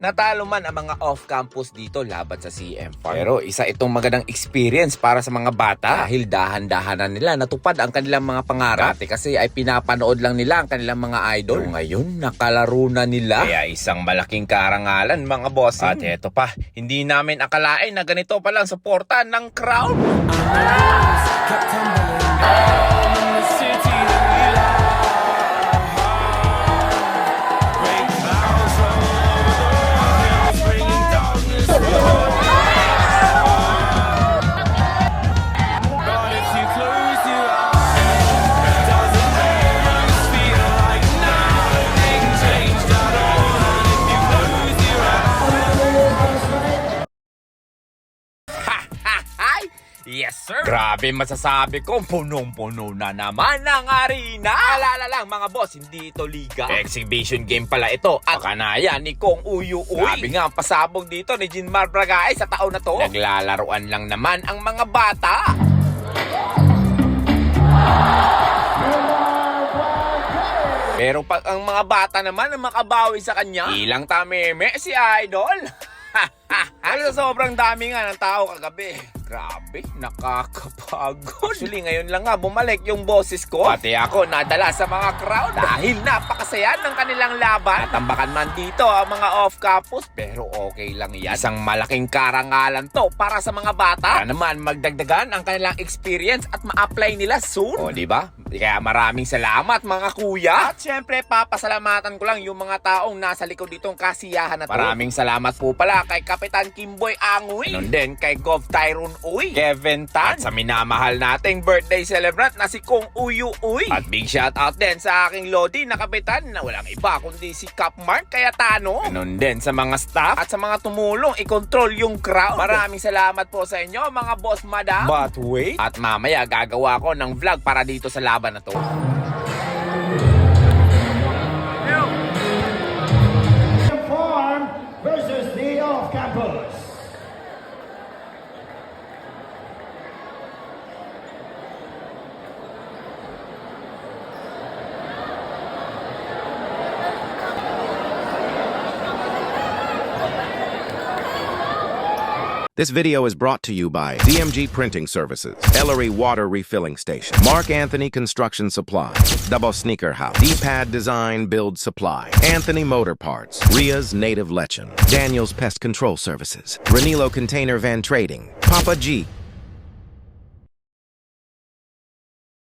Natalo man ang mga off-campus dito laban sa CM Farm. Pero isa itong magandang experience para sa mga bata dahil dahan-dahanan nila natupad ang kanilang mga pangarap. Dati kasi ay pinapanood lang nila ang kanilang mga idol. So, ngayon nakalaro na nila. Kaya isang malaking karangalan mga bossing. At eto pa, hindi namin akalain na ganito palang suporta ng crowd. Yes, sir! Grabe masasabi ko, punong-puno na naman ang arena! Alala lang mga boss, hindi ito liga. Exhibition game pala ito at kanaya ni Kong Uyu Uy. Sabi nga ang pasabog dito ni Jinmar Bragay sa taon na to. Naglalaruan lang naman ang mga bata. Pero pag ang mga bata naman ang makabawi sa kanya, ilang tameme si Idol. Ano sobrang dami nga ng tao kagabi. Grabe, nakakapagod. Actually, ngayon lang nga bumalik yung boses ko. Pati ako nadala sa mga crowd dahil napakasaya ng kanilang laban. Natambakan man dito ang mga off-campus, pero okay lang yan. Isang malaking karangalan to para sa mga bata. Para naman magdagdagan ang kanilang experience at ma-apply nila soon. O, diba? Kaya maraming salamat mga kuya. At syempre, papasalamatan ko lang yung mga taong nasa likod ditong kasiyahan na to. Maraming salamat po pala kay Kapitan Kimboy Angoy. Ganon din kay Gov Tyrone Uy, Kevin Tan, at sa minamahal nating birthday celebrant na si Kong Uyu Uy. At big shout out din sa aking Lodi na kapitan na walang iba kundi si Cap Mark Cayetano. Ganon din sa mga staff at sa mga tumulong i-control yung crowd. Maraming salamat po sa inyo mga boss madam. But wait, at mamaya gagawa ko ng vlog para dito sa laban na to. Farm versus the off-campus. This video is brought to you by DMG Printing Services, Ellery Water Refilling Station, Mark Anthony Construction Supply, Double Sneaker House, D-Pad Design Build Supply, Anthony Motor Parts, Ria's Native Lechon, Daniel's Pest Control Services, Renilo Container Van Trading, Papa G,